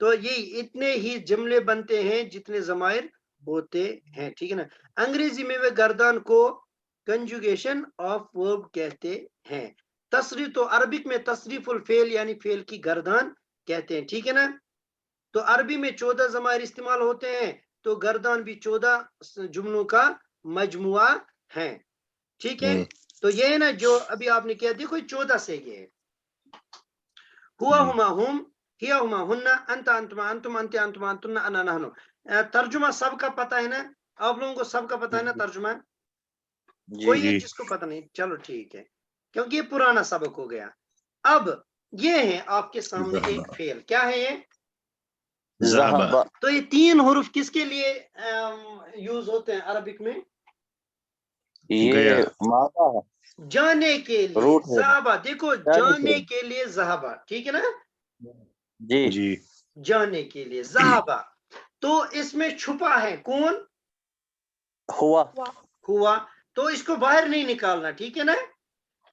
تو یہ اتنے ہی جملے بنتے ہیں جتنے ضمائر ہوتے ہیں، ٹھیک ہے نا. انگریزی میں وہ گردان کو کنجوگیشن آف ورب کہتے ہیں. تصریف تو عربک میں تصریف الفعل یعنی فعل کی گردان کہتے ہیں، ٹھیک ہے نا. تو عربی میں 14 ضمائر استعمال ہوتے ہیں، تو گردان بھی 14 جملوں کا مجموعہ ہے، ٹھیک ہے. تو یہ ہے نا جو ابھی آپ نے کیا، دیکھو 14 سے یہ ہے. ہوا ہما ہم، ہیا ہما ہننا، انت انتما انتم انت انتما انتن انا نحن. ترجمہ سب کا پتہ ہے نا، آپ لوگوں کو سب کا پتہ ہے نا ترجمہ؟ کوئی ہے جس کو پتہ نہیں؟ چلو ٹھیک ہے، کیونکہ یہ پرانا سبق ہو گیا. اب یہ ہے آپ کے سامنے ایک فعل، کیا ہے یہ؟ ذهب. تو یہ 3 حروف کس کے لیے یوز ہوتے ہیں عربک میں؟ یہ مادا ہے. جانے کے لیے. روٹ ہے. ذہبہ، دیکھو جانے کے لیے ذہبہ، ٹھیک ہے نا، جی جانے کے لیے ذہبہ. تو اس میں چھپا ہے کون؟ ہوا. ہوا. تو اس کو باہر نہیں نکالنا، ٹھیک ہے نا.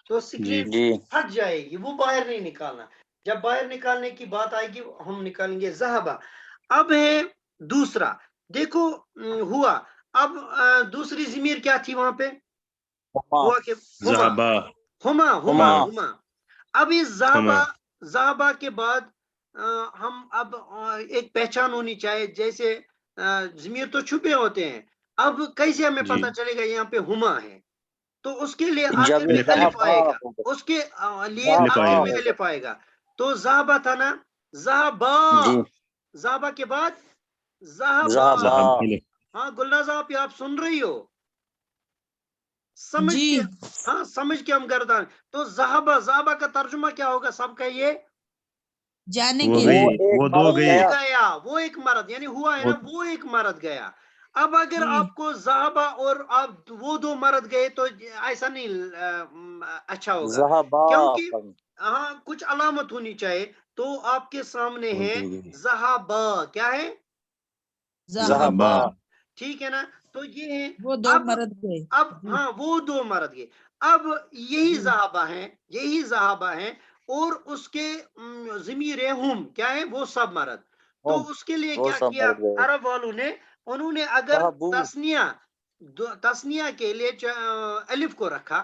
تو سکرین جی پھٹ جائے گی، وہ باہر نہیں نکالنا. جب باہر نکالنے کی بات آئے گی ہم نکالیں گے ذہبہ. اب ہے دوسرا، دیکھو ہوا. اب دوسری ضمیر کیا تھی وہاں پہ؟ ہوا کہ ہما ہما ہما ہما. اب اس ذہبہ کے بعد ہم اب ایک پہچان ہونی چاہیے، جیسے ضمیر تو چھپے ہوتے ہیں. اب کیسے ہمیں پتہ چلے گا یہاں پہ ہما ہے؟ تو اس کے لیے آخر میں الف آئے گا، اس کے لیے آخر میں الف آئے گا. تو ذہبہ تھا نا، ذہبہ، ذہبہ کے بعد ذہبہ. ہاں گلناز آپ سن رہی ہو؟ سمجھ کے، ہاں سمجھ کے ہم گردان. تو ذہبہ، ذہبہ کا ترجمہ کیا ہوگا سب کا؟ یہ جانے کے وہ دو گیا، وہ ایک مرد، یعنی ہوا ہے نا، وہ ایک مرد گیا. اب اگر آپ کو ذہبہ اور آپ وہ 2 مرد گئے تو ایسا نہیں اچھا ہوگا، کیونکہ ہاں کچھ علامت ہونی چاہیے. تو آپ کے سامنے ہے ذہبہ، کیا ہے؟ ذہبہ. ٹھیک ہے نا. تو یہ ہے وہ 2 مرد گئے. اب ہاں وہ 2 مرد گئے. اب یہی ذہبہ ہے، یہی ذہبہ ہے، اور اس کے ضمیر ہم کیا ہے؟ وہ سب مرد. تو اس کے لیے کیا کیا عرب والوں نے؟ انہوں نے اگر تثنیہ کے لیے الف کو رکھا،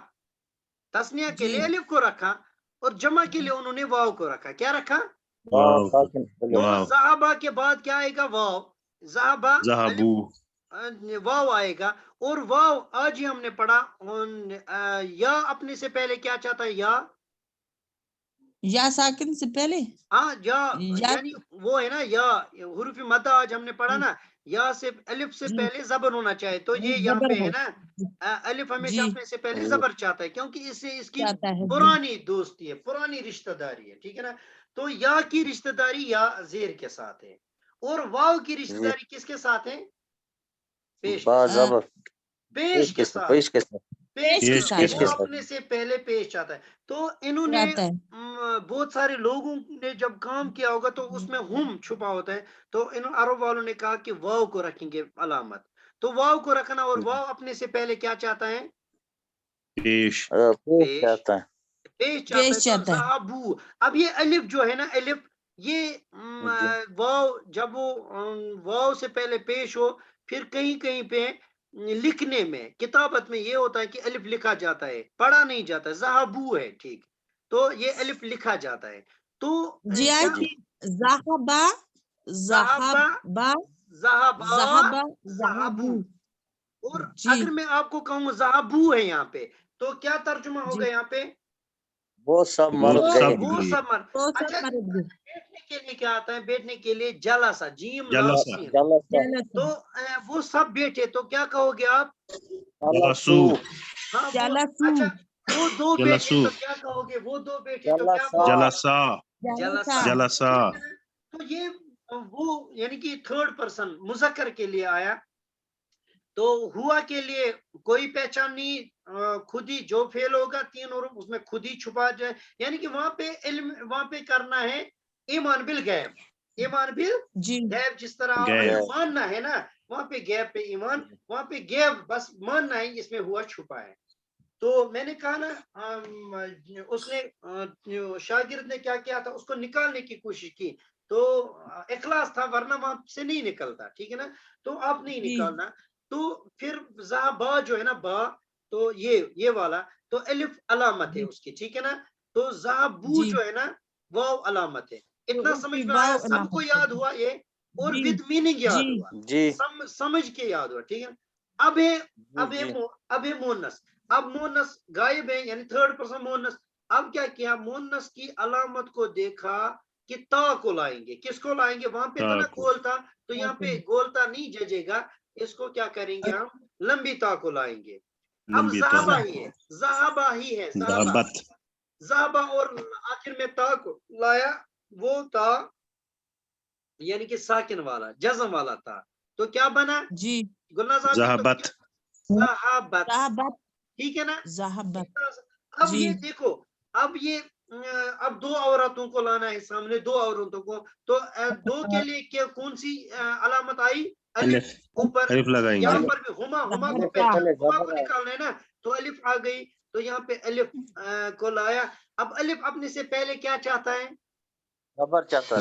تثنیہ کے لیے الف کو رکھا، اور جمع کے لیے انہوں نے واو کو رکھا. کیا رکھا؟ تو ذہبہ کے بعد کیا آئے گا؟ واو. ذہبہ واو آئے گا. اور واو آج ہی ہم نے پڑھا، یا اپنے سے پہلے کیا چاہتا ہے؟ یا ساکن سے پہلے، ہاں یعنی وہ ہے نا یا حروف مدہ، آج ہم نے پڑھا نا، یا سے الف سے پہلے زبر ہونا چاہیے. تو یہ یہاں پہ ہے نا، الف ہمیشہ اپنے سے پہلے زبر چاہتا ہے، کیونکہ اس کی پرانی دوستی ہے، پرانی رشتہ داری ہے، ٹھیک ہے نا. تو یا کی رشتہ داری یا زیر کے ساتھ ہے، اور واو کی رشتہ داری کس کے ساتھ ہے؟ پیش کے ساتھ. پیش وہ اپنے سے پہلے پیش آتا ہے. تو انہوں نے بہت سارے لوگوں نے جب کام کیا ہوگا تو اس میں ہم چھپا ہوتا ہے. تو عرب والوں نے کہا کہ واو کو رکھیں گے علامت. تو واو کو رکھنا، اور واو اپنے سے پہلے کیا چاہتا ہے؟ پیش چاہتا ہے. تو ذہبو. اب یہ الف جو ہے نا، الف یہ واو، جب وہ واو سے پہلے پیش ہو، پھر کہیں کہیں پہ لکھنے میں، کتابت میں یہ ہوتا ہے کہ الف لکھا جاتا ہے، پڑھا نہیں جاتا. ذہبو ہے، ٹھیک. تو یہ الف لکھا جاتا ہے. تو جی ذہبہ ذہبہ ذہبو. اور اگر میں آپ کو کہوں ذہبو ہے یہاں پہ، تو کیا ترجمہ ہوگا یہاں پہ؟ وہ سب مرد گئے. وہ سب مرد. اچھا، بیٹھنے کے لیے کیا آتا ہے؟ بیٹھنے کے لیے جلسہ، جیم لام سین. تو وہ سب بیٹھے، تو کیا کہو گے آپ؟ ہاں اچھا، وہ 2 بیٹھے تو کیا کہو گے؟ وہ 2 بیٹھے تو کیا کہو گے؟ جلسہ. تو یہ وہ یعنی کہ 3rd پرسن مذکر کے لیے آیا. تو ہوا کے لیے کوئی پہچان نہیں، خود ہی جو فعل ہوگا 3 حروف اس میں خود ہی چھپا جائے. یعنی کہ وہاں پہ علم، وہاں پہ کرنا ہے ایمان بالغیب. ایمان بالغیب جس طرح ماننا ہے نا، وہاں پہ غیب پہ ایمان، وہاں پہ غیب بس ماننا ہے، اس میں ہوا چھپا ہے. تو میں نے کہا نا، اس نے شاگرد نے کیا کیا تھا؟ اس کو نکالنے کی کوشش کی. تو اخلاص تھا ورنہ وہاں سے نہیں نکلتا, ٹھیک ہے نا, تو آپ نہیں نکالنا. تو پھر ذہبا جو ہے نا با, تو یہ والا تو الف علامت ہے اس کی, ٹھیک ہے نا. تو ذہبو جو ہے نا واو علامت ہے. اتنا سمجھ میں آیا, سب کو یاد ہوا یہ, اور ود میننگ یاد ہوا, جی سمجھ کے یاد ہوا, ٹھیک ہے. اب ہے مونس. اب مونس غائب ہے یعنی تھرڈ پرسن مونس. اب کیا مونس کی علامت کو دیکھا کہ تا کو لائیں گے. کس کو لائیں گے؟ وہاں پہ تھا نا گول تا, تو یہاں پہ گول تا نہیں ججے گا, اس کو کیا کریں گے ہم, لمبی تا کو لائیں گے. اب ذہبا ہی ہے, ذہبا ہی ہے, ذہبا, اور آخر میں تا کو لایا, وہ تا یعنی کہ ساکن والا جزم والا تھا. تو کیا بنا جی گلناز صاحب؟ ذہبت, ٹھیک ہے نا. اب یہ دیکھو, اب دو عورتوں کو لانا ہے سامنے, دو عورتوں کو, تو دو کے لیے کون سی علامت آئی؟ الف. اوپر یہاں پر بھی ہما کو نکالنا ہے نا, تو الف آ گئی, تو یہاں پہ الف کو لایا. اب الف اپنے سے پہلے کیا چاہتا ہے؟ زبر چاہتا ہے,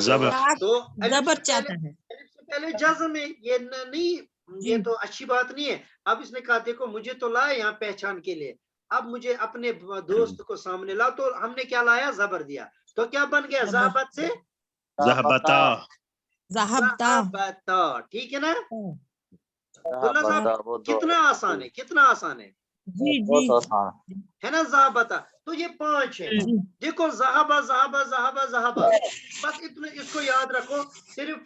تو زبر چاہتا ہے, الف سے پہلے جزم ہے, یہ نہیں, یہ تو اچھی بات نہیں ہے. اب اس نے کہا دیکھو مجھے تو لایا یہاں پہچان کے لیے, اب مجھے اپنے دوست کو سامنے لا, تو ہم نے کیا لایا؟ زبر دیا. تو کیا بن گیا؟ ذہبت سے ذہبتا, ٹھیک ہے نا. کتنا آسان ہے, کتنا آسان ہے, ہے نا ذہبتا. تو یہ 5 ہے. دیکھو ذہبا ذہبا ذہبا ذہبا, بس اتنا اس کو یاد رکھو. صرف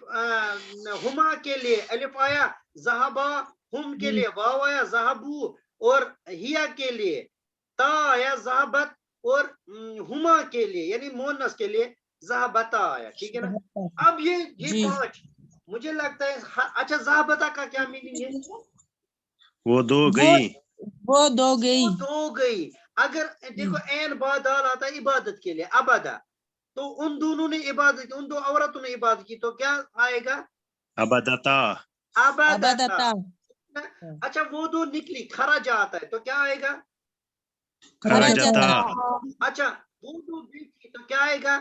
ہما کے لیے الف آیا, ذہبا ہم کے لیے واو آیا, ذہبو, اور ہیا کے لیے تا آیا ذہبت, اور ہما کے لیے یعنی مونس کے لیے ذہبتا آیا, ٹھیک ہے نا. اب یہ 5 مجھے لگتا ہے. اچھا ذہبتا کا کیا میننگ ہے؟ وہ دو گئی. اگر دیکھو این با دال آتا ہے عبادت کے لیے, ابدا, تو ان دونوں نے عبادت, ان دو عورتوں نے عبادت کی, تو کیا آئے گا؟ ابدتا. اچھا وہ دو نکلی, خرج آتا ہے, تو کیا آئے گا؟ اچھا وہ دو دیکھی, تو کیا آئے گا؟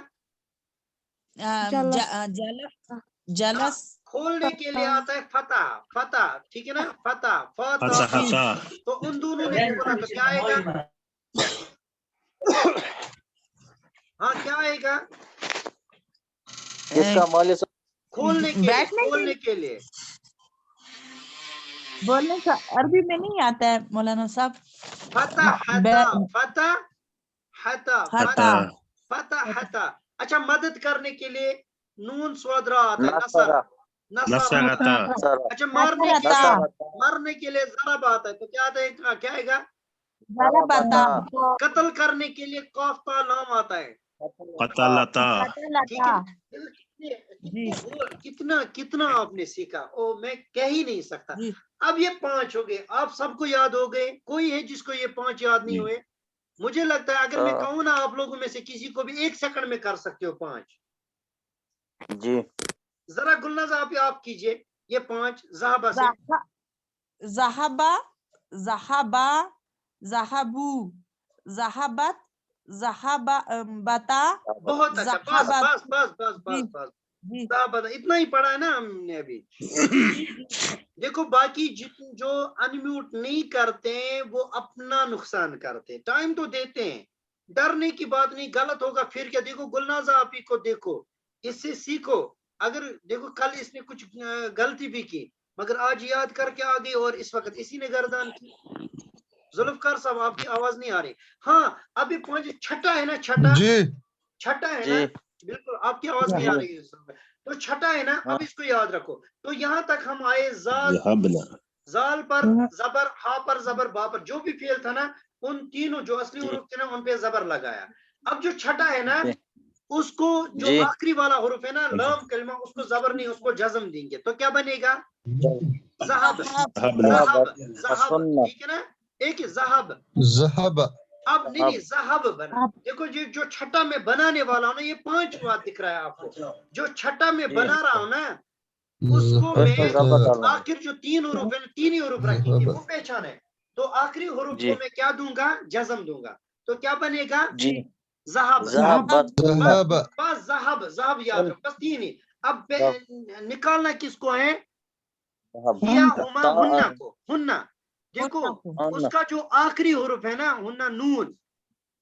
جلس. کھولنے کے لیے آتا ہے فتح, فتح, ٹھیک ہے نا, فتح, فتح. تو ان دونوں نے کھولا, تو کیا آئے گا؟ ہاں کیا آئے گا؟ کس کا مالی کھولنے کے لیے بولنے کا عربی میں نہیں آتا ہے مولانا صاحب. فتح. اچھا مدد کرنے کے لیے نون سوادرا آتا ہے, نصر. اچھا مارنے کے لیے ضرب آتا ہے, تو کیا آئے گا؟ قتل کرنے کے لیے قاف تا لام آتا ہے, کتنا آپ نے سیکھا, میں کہہ ہی نہیں سکتا. اب یہ 5 ہو گئے, آپ سب کو یاد ہو گئے. کوئی ہے جس کو یہ 5 یاد نہیں ہوئے؟ مجھے لگتا ہے اگر میں کہوں نا آپ لوگوں میں سے کسی کو بھی 1 سیکنڈ میں کر سکتے ہو 5. جی ذرا گلناز آپ کیجئے یہ 5 ذہبہ سے. ذہبا, ذہبا, ذہبو, ذہبت, ذہبتا. بہت اچھا, بس اتنا ہی پڑھا ہے نا ہم نے ابھی. دیکھو باقی جو انمیوٹ نہیں کرتے وہ اپنا نقصان کرتے, ٹائم تو دیتے ہیں, ڈرنے کی بات نہیں. غلط ہوگا پھر کیا. دیکھو گلناز آپ ہی کو دیکھو, اس سے سیکھو. اگر دیکھو کل اس نے کچھ غلطی بھی کی, مگر آج یاد کر کے آ گئی, اور اس وقت اسی نے گردان کی. ذوالفقار صاحب آپ کی آواز نہیں آ رہی. ہاں ابھی 5 چھٹا ہے نا, چھٹا ہے نا, بالکل آپ کی آواز نہیں آ رہی ہے. تو چھٹا ہے نا, اب اس کو یاد رکھو. تو یہاں تک ہم آئے, زال پر زبر, ہا پر زبر, با پر, جو بھی فعل تھا نا ان تینوں جو اصلی حروف تھے نا ان پہ زبر لگایا. اب جو چھٹا ہے نا اس کو جو آخری والا حروف ہے نا لام کلمہ, اس کو زبر نہیں, اس کو جزم دیں گے. تو کیا بنے گا؟ ذہب, ٹھیک ہے نا. ایک ذہب, اب نہیں ذہب بنا. دیکھو جو چھٹا میں بنانے والا ہوں نا, یہ 5 بات دکھ رہا ہے آپ کو. جو چھٹا میں بنا رہا ہوں نا اس کو میں آخر جو 3 حروف ہے, 3 ہی حروف رکھیں گے, وہ پہچان ہے. تو آخری حروف کو میں کیا دوں گا؟ جزم دوں گا. تو کیا بنے گا؟ ذہب. بس ذہب یاد رکھو, بس 3 ہی. अब निकालना किसको है, या हुमा हुन्ना को, हुन्ना। देखो उसका जो आखिरी हुर्फ है ना हुन्ना नून,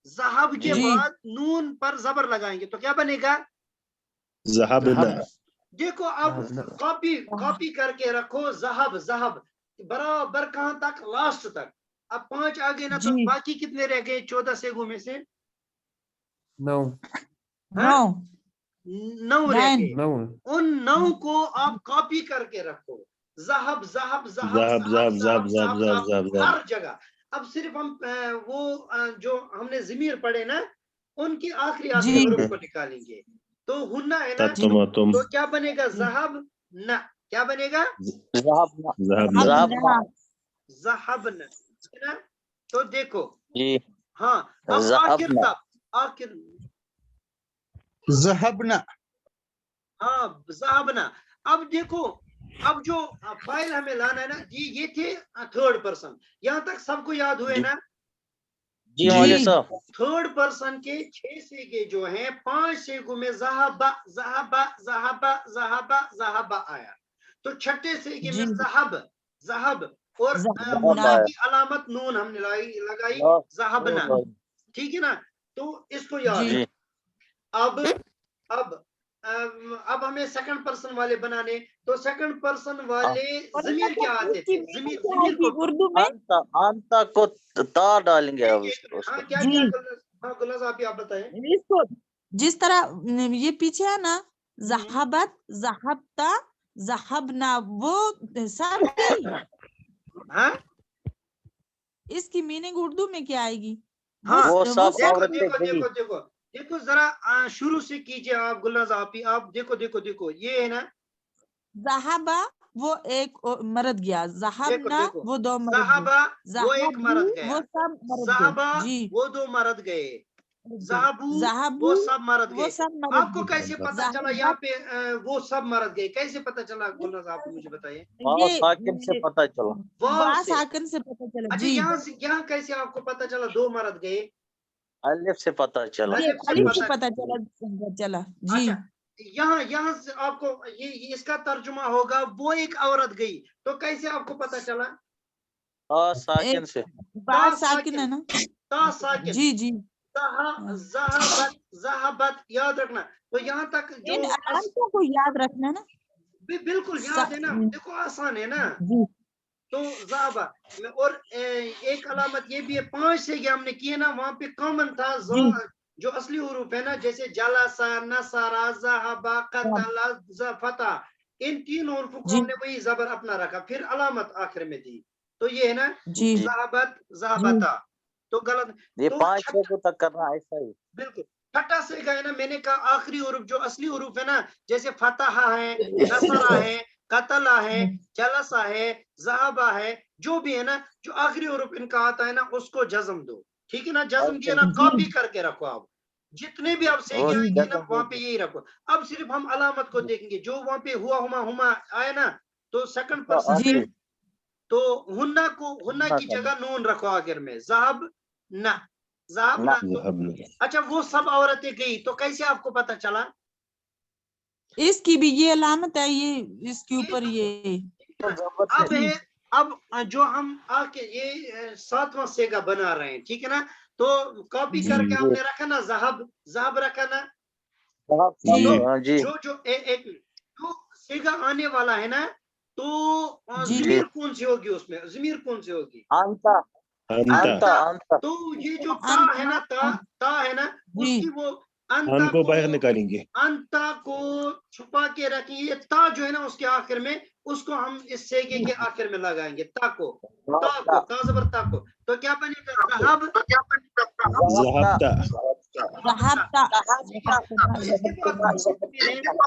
ज़हब के बाद नून पर जबर लगाएंगे तो क्या बनेगा, ज़हबना। देखो अब कॉपी करके रखो, ज़हब ज़हब बराबर कहां तक, लास्ट तक। अब 5 आ गए ना, तो बाकी कितने रह गए 14 सेगों में से, 9 रह गए। उन 9 को आप कॉपी करके रखो, ज़हब ज़हब ज़हब ज़हब ज़हब हर जगह। अब सिर्फ हम वो जो हमने ज़मीर पढ़े ना उनकी आखिरी हुरूफ को निकालेंगे। तो हुन्ना है ना, तो क्या बनेगा, ज़हब ना, क्या बनेगा, ज़हबना, है ना। तो देखो हाँ, अब आखिर तब आखिर ज़हबना, हाँ ज़हबना। अब देखो, अब जो फाइल हमें लाना है ना, ये थे थर्ड पर्सन, यहाँ तक सबको याद हुए ना। जी मौलवी साहब। थर्ड पर्सन के 6 सेगे जो हैं, 5 सेगों में ज़हबा ज़हबा ज़हबा ज़हबा ज़हबा आया, तो छठे सेगे में ज़हब ज़हब और हुन्ना की अलामत नून हमने लगाई ज़हबना, ठीक है ना। तो इसको याद, अब हमें सेकंड पर्सन वाले बनाने, तो सेकंड पर्सन वाले ज़मीर क्या आते थे, ज़मीर को उर्दू में अंता को ता डालेंगे अब हाँ क्या क्या, हाँ गुलाज़ आप बताएं। इसको जिस तरह ये पीछे है ना, ज़हबत ज़हबता ज़हबना, वो सब हाँ इसकी मीनिंग उर्दू में क्या आएगी, हाँ वो सब देखो जरा शुरू से कीजिए आप गुलनाज़ आप देखो ये है ना, ज़हबा वो एक मरद गया, ज़हबना वो 2 मरद ज़हबा वो एक मरद गया, वो सब मरद ज़हबा जी वो 2 मरद गए, ज़हबू वो सब मरद गए। आपको कैसे पता चला यहाँ पे वो सब मरद गए, कैसे पता चला गुलनाज़, आप मुझे बताइए। साकिन से पता चला, साकिन से पता चला। अच्छा यहाँ कैसे आपको पता चला 2 मरद गए, अलिफ से पता चला, अलिफ से पता चला जी। अच्छा यहाँ से आपको ये इसका तर्जुमा होगा वो एक औरत गई, तो कैसे आपको पता चला, साकिन से, साकिन है ना, साकिन जी जी, ज़हबत ज़हबत याद रखना। तो यहाँ तक जो अलामतों को याद रखना ना, बिल्कुल याद है ना, देखो आसान है ना। तो ज़हबा और एक अलामत ये भी है, 5 से हमने किए ना, वहां पे कॉमन था जो असली हुरूफ है ना, जैसे जलसा नसरा ज़हबा कतला ज़फता, इन 3 हुरूफ को हमने वही जबर अपना रखा, फिर अलामत आखिर में दी, तो ये है ना ज़हबत ज़हबता। तो गलत, ये 5 सेगों तक करना ऐसा ही, बिल्कुल। छठा सेगा है ना, मैंने कहा आखिरी हुरूफ जो असली हुरूफ है ना, जैसे फतहा है, नसरा है, कतला है, जलसा है, ज़हबा है, जो भी है ना, जो आखिरी हुरूफ इनका आता है ना उसको जज़म दो, ठीक है ना। जज़म दिया ना, कॉपी करके रखो, आप जितने भी आप सेगे आएंगे ना वहां पे यही रखो। अब सिर्फ हम अलामत को देखेंगे, जो वहां पे हुआ हुमा आया ना, तो सेकंड पर्सन में तो हुन्ना की जगह नून रखो आखिर में, ज़हब ना ज़हब ना। अच्छा वो सब औरतें गई, तो कैसे आपको पता चला, इसकी भी ये अलामत है, ये इसके ऊपर ये अब है। अब जो हम आके ये 7वां सेगा बना रहे हैं, ठीक है ना, तो कॉपी करके आपने रखा ना, ज़हब रखा ना, जो एक जो सेगा आने वाला है ना, तो ज़मीर कौन सी होगी, उसमें ज़मीर कौन सी होगी, अंता। तो ये जो ता है ना, ता है ना, उसकी वो अंता को बाहर निकालेंगे, अंता को छुपा के रखेंगे, ये ता जो है ना उसके आखिर में, उसको हम इस सेगे के आखिर में लगाएंगे, ता ज़बर ता को, तो क्या बनेगा, ज़हब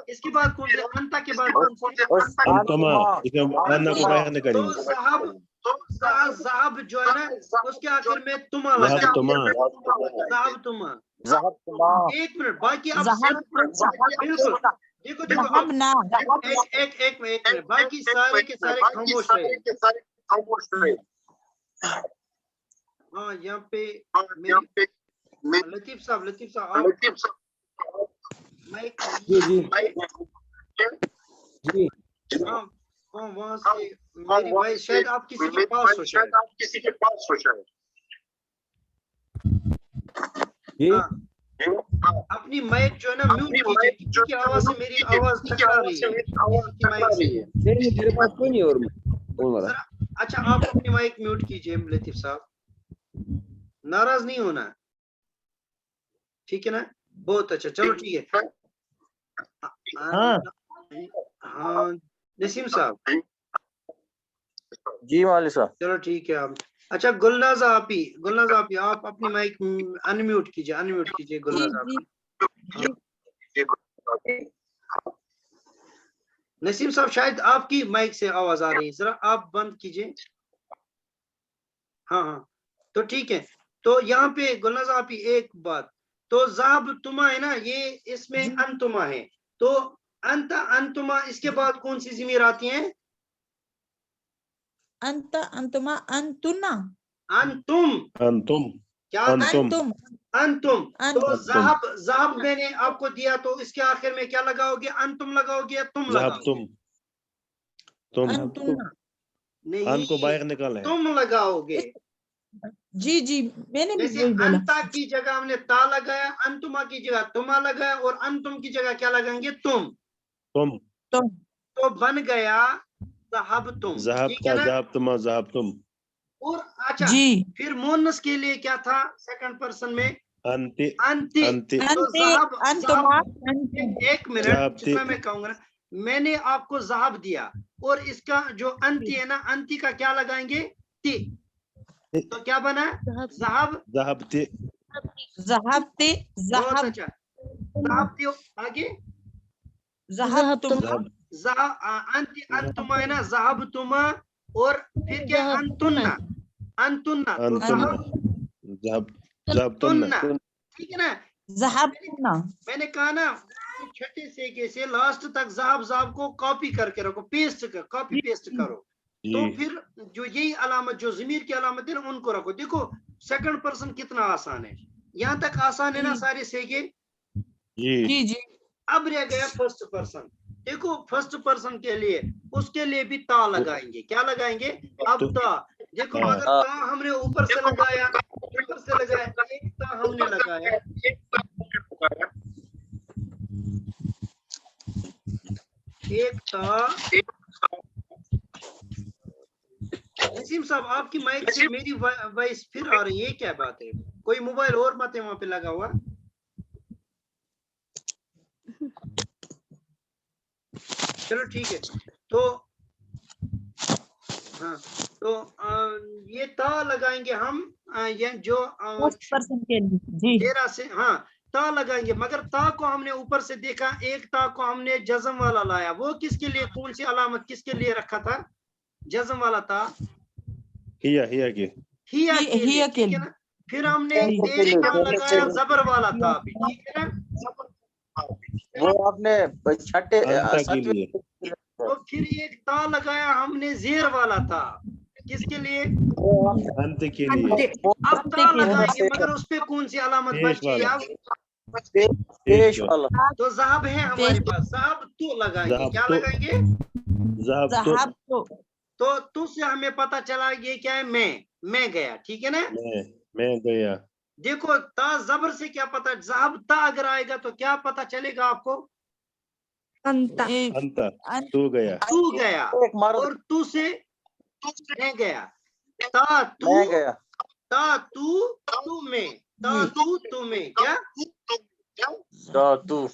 इसके बाद कौन से, अंता के बाद कौन से, तो ज़हब जो है ना उसके आखिर में तुमा लगा, ज़हब तुमा। एक मिनट बाकी अब बिल्कुल देखो एक मिनट, बाकी सारे के सारे खामोश रहे। हाँ यहाँ पे लतीफ साहब जी हाँ हाँ, वहाँ से मेरी भाई शायद आप किसी के पास हो शायद। जी हाँ, अपनी माइक जो है ना म्यूट कीजिए, किसी की आवाज से मेरी आवाज टकरा रही है किसी की माइक से। नहीं मेरे पास कोई नहीं और वाला जरा अच्छा आप अपनी माइक म्यूट कीजिए लतीफ साहब, नाराज नहीं होना, ठीक है ना? बहुत अच्छा, चलो ठीक है। हाँ हाँ नसीम साहब, जी मौलवी साहब। चलो ठीक है। आप अच्छा गुलनाज आपी आप अपनी माइक अनम्यूट कीजिए जी गुलनाज जी आपी। नसीम साहब शायद आपकी माइक से आवाज आ रही है, जरा आप बंद कीजिए। हाँ हाँ तो ठीक है। तो यहाँ पे गुलनाज आपी एक बात, तो जाब तुमा है ना, ये इसमें जी। अंतुमा है, तो अंतुमा इसके बाद कौन सी ज़मीर आती हैं? अंत अंतुमा अंतुना अंतुम, अंतुम क्या आता है? अंतुम अंतुम। तो अंतुम ज़हब मैंने आपको दिया, तो इसके आखिर में क्या लगाओगे? अंतुम लगाओगे या तुम ज़हब लगाओगे? तुम अंतुना। अन को नहीं, बाहर निकाल है। तुम लगाओगे। जी जी मैंने भी जैसे वही बोला। अंता की जगह हमने ता लगाया, अंतुमा की जगह तुमा लगाया, और अंतुम की जगह क्या लगाएंगे? तुम। तुम तो बन गया ज़हब तुम, ज़हब ठीक है का ना? ज़हब तुम और अच्छा जी फिर मोनस के लिए क्या था सेकंड पर्सन में? अंति अंति। अंति तो अंते ज़हब अंतुमा अंतुम। एक मिनट, ज़हब जितना मैं कहूंगा ना, मैंने आपको ज़हब दिया और इसका जो अंति है ना, अंति का क्या लगाएंगे? ती। तो क्या बना? ज़हब। ज़हबती ज़हबते बहुत ज़हब अच्छा, ज़हब ती। आगे ज़हबतुम ज़हब अंति अंतुमा है ना, ज़हब तुमा, और फिर क्या? अंतुन्ना। अंतुन्ना तो अंतुम ज़हब ज़हब तुन्ना, ठीक है ना? ज़हबतुना। मैंने कहा ना, छठे सेके से लास्ट तक ज़हब को कॉपी करके रखो, कॉपी पेस्ट करो। तो जी फिर जो यही अलामत, जो ज़मीर की अलामत है ना, उनको रखो। देखो सेकंड पर्सन कितना आसान है, यहाँ तक आसान है ना सारे सेके। जी जी जी अब रह गया फर्स्ट पर्सन। देखो फर्स्ट पर्सन के लिए, उसके लिए भी ता लगाएंगे। क्या लगाएंगे? अब ता। देखो हाँ। मगर ता हमने ऊपर से लगाया, एक ता हमने लगाया। एक ता। नसीम साहब आपकी माइक से मेरी वॉइस फिर आ रही है, क्या बात है? कोई मोबाइल और मत है वहां पे लगा हुआ? चलो ठीक है। तो हाँ, तो ये ता लगाएंगे हम, ये जो फर्स्ट पर्सन के लिए जी 13 से, हाँ ता लगाएंगे। मगर ता को हमने ऊपर से देखा, एक ता को हमने जज़म वाला लाया। वो किसके लिए, कौन सी अलामत किसके लिए रखा था? जज़म वाला ता हिया हिया के लिए, हिया के ठीक है लिए। ना? फिर हमने जी। एक ता लगाया जबर वाला था अभी, ठीक है ना? वो आपने छठे अंता के सातवें लिए तो फिर एक ता लगाया हमने जेर वाला था, किसके लिए? अंत के लिए अब ता लगाएंगे, मगर उस पे कौन सी अलामत पेश बची? वाला अब पेश वाला तो ज़हब है हमारे पास, ज़हब तो लगाएंगे। ज़हब क्या तो लगाएंगे? ज़हब तो तो तू से हमें पता चला ये क्या है? मैं गया, ठीक है ना? मैं गया देखो ता जबर से क्या पता, ज़हब ता अगर आएगा तो क्या पता चलेगा आपको? अंता अंता तू गया तू गया, एक मर्द और तू से मैं गया। ता तू, मैं गया ता तू तू में, ता तू तू में, क्या? तो तू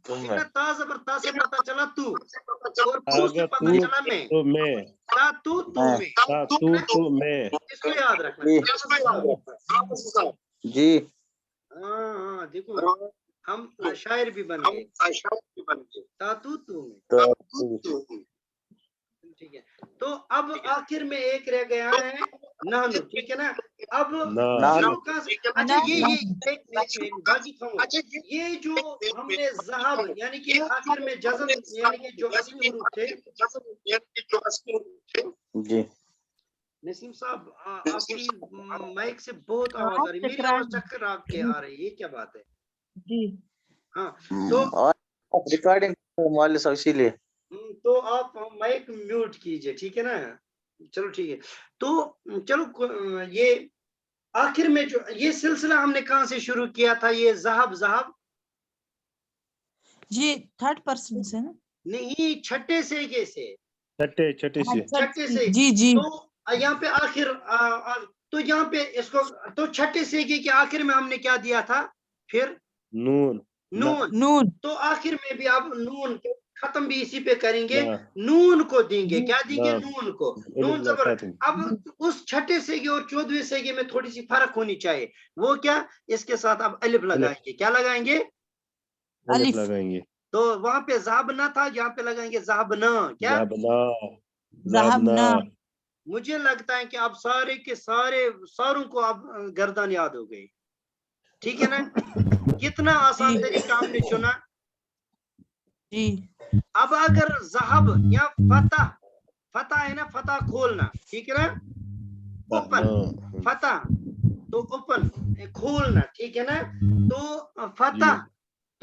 तुम ठीक में ना? ता जबर ता से पता चला तू, और तू से अगर पता तू चला मैं। तो मैं ता तू तू मैं। में, ता तू तो मैं इसको याद रखना। जी हाँ देखो हम शायर भी बन गए। ता तू तू में, तो तू ठीक है। तो अब आखिर में एक रह गया है नानू, ठीक है ना? अब ना शुरू का अच्छा ये एक मिनट बाकी खामोश। ये जो हमने ज़हब यानी कि आखिर में जज़म यानी कि जो असली हुरूफ थे। जी नसीम साहब आपकी माइक से बहुत आवाज आ रही है, मेरी आवाज चक्कर के आ रही है, ये क्या बात है? जी हाँ तो और रिकॉर्डिंग مال इसीलिए तो आप माइक म्यूट कीजिए, ठीक है ना. चलो ठीक है. तो चलो ये आखिर में जो ये सिलसिला हमने कहाँ से शुरू किया था, ये ज़हाब ज़हाब ये थर्ड पर्सन से ना. नहीं, छठे सेगे से. छठे छठे से छठे से. जी जी. तो यहाँ पे आखिर तो यहाँ पे इसको तो छठे सेगे के आखिर में हमने क्या दिया था फिर? नून नून. नून. तो आखिर में भी आप नून खत्म भी इसी पे करेंगे, ना. नून को देंगे. क्या देंगे? ना. नून को. नून जबर. अब उस छठे सेगे और 14वें सेगे में थोड़ी सी फर्क होनी चाहिए. वो क्या? इसके साथ अब अलिफ लगाएंगे. क्या लगाएंगे? अलिफ लगाएंगे. तो वहां पे ज़हाबना था, यहाँ पे लगाएंगे ज़हाबना. क्या? ज़हाबना. मुझे लगता है कि आप सारे के सारों को आप गर्दन याद हो गई. ठीक है ना? कितना आसान तरीका हमने चुना. जी. अब अगर ज़हाब या फतह है ना, फतह खोलना. ठीक है ना? ओपन. फतह तो ओपन खोलना. ठीक है ना? तो फतह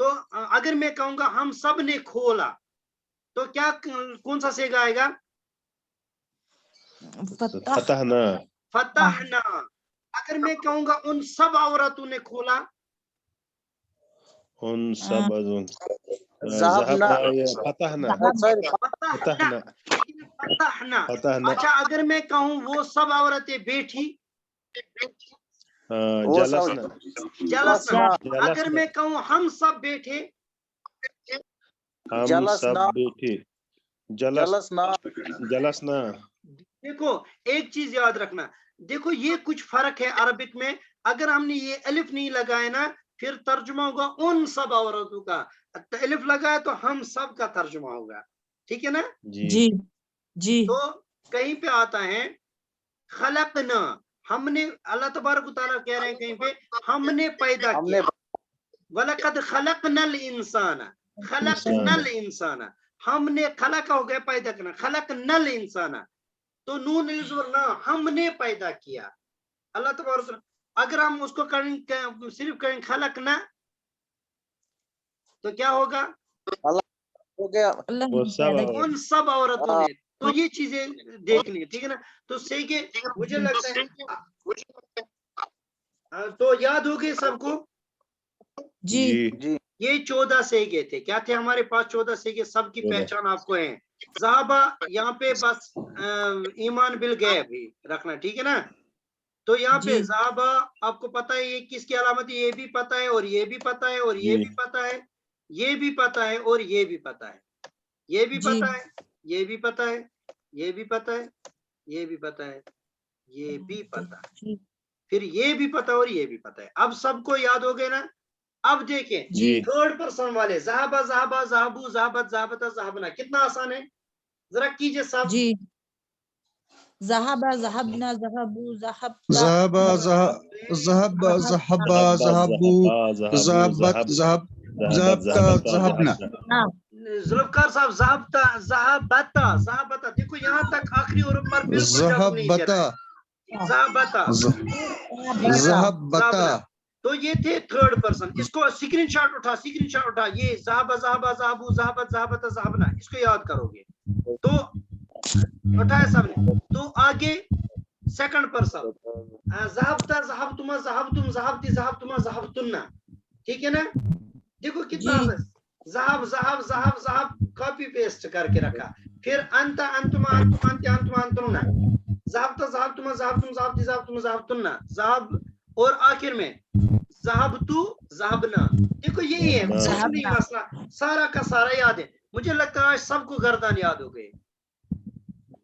तो अगर मैं कहूंगा हम सब ने खोला तो क्या कौन सा सेगा आएगा? फतहना. फतहना. अगर मैं कहूंगा उन सब औरतों ने खोला, उन सब ज़हाबना फतहना. फतहना. फतहना. अच्छा अगर मैं कहूं वो सब औरतें बैठी, जलसना जलसना. अगर मैं कहूं हम सब बैठे, हम सब बैठे, जलसना. जलसना. देखो एक चीज याद रखना. देखो ये कुछ फर्क है अरबिक में. अगर हमने ये अलिफ नहीं लगाया ना, फिर तर्जुमा होगा उन सब औरतों का. अलिफ लगाया तो हम सब का तर्जुमा होगा. ठीक है ना? जी जी. तो कहीं पे आता है खलकना. हमने, अल्लाह तबारक व तआला कह रहे हैं कहीं पे हमने पैदा किया. वलकद खलकनल इंसाना. खलकनल इंसाना. हमने खलक हो गया पैदा करना. खलकनल इंसाना. तो नून ना, हमने पैदा किया. अल्लाह तबारक. अगर हम उसको करें सिर्फ करें खलकना तो क्या होगा? हो गया उन सब औरतों ने. तो ये चीजें देखनी है. ठीक है ना? तो सही के मुझे लगता है तो याद हो गए सबको. जी जी. ये 14 सेगे थे. क्या थे हमारे पास? 14 सेगे. सबकी पहचान आपको है. ज़हाबा यहाँ पे बस ईमान बिल गैब भी रखना. ठीक है ना? तो यहाँ पे ज़हाबा आपको पता है ये किसकी अलामत है. ये भी पता है और ये भी पता है और ये भी पता है. ये भी पता है और ये भी पता है. ये भी पता है. ये भी पता है. ये भी पता है. ये भी पता है. ये भी पता है. फिर ये भी पता और ये भी पता है. अब सबको याद हो गए ना? अब देखें थर्ड पर्सन वाले ज़हाबा ज़हाबा ज़हाबू ज़हाबत ज़हाबता ज़हाबना. कितना आसान है, जरा कीजिए सब. जी. ज़हाबा ज़हाबना ज़हाबू ज़हाबता ज़हाबा ज़हाबा ज़हाबा ज़हाबू ज़हाबत ज़हाबता ज़हाबना. जुल्फ़कार साहब ज़हाबता ज़हाबता ज़हाबता. देखो यहाँ तक आखिरी और पर बिल्कुल जवाब नहीं दे रहा है. ज़हाबता ज़हाबता. तो ये थे थर्ड पर्सन. इसको स्क्रीनशॉट उठा. ये ज़हाबा ज़हाबा ज़हाबू ज़हाबत ज़हाबता ज़हाबना. इसको याद करोगे तो उठाया सबने. तो आगे सेकंड पर्सन ज़हाबता ज़हाबतुमा ज़हाबतुम ज़हाबती ज़हाबतुमा ज़हाबतुन्ना. ठीक है ना? देखो कितना ज़हाब ज़हाब ज़हाब ज़हाब कॉपी पेस्ट करके रखा. फिर अंता अंतुमा अंतुम अंत्य अंतुमा अंतुन्ना. ज़हाबता ज़हाबतुमा ज़हाबतुम ज़हाबती ज़हाबतुमा ज़हाबतुन्ना. ज़हाब और आखिर में ज़हाबतु ज़हाबना. देखो यही है नहीं मसला. सारा का सारा याद है. मुझे लगता है आज सबको गर्दन याद हो गए.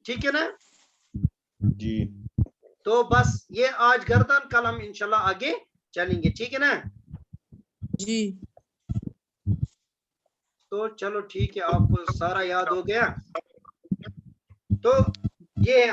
ठीक है ना? जी. तो बस ये आज गर्दन, कल हम इंशाल्लाह आगे चलेंगे. ठीक है ना? जी. तो चलो ठीक है, आपको सारा याद हो गया. तो ये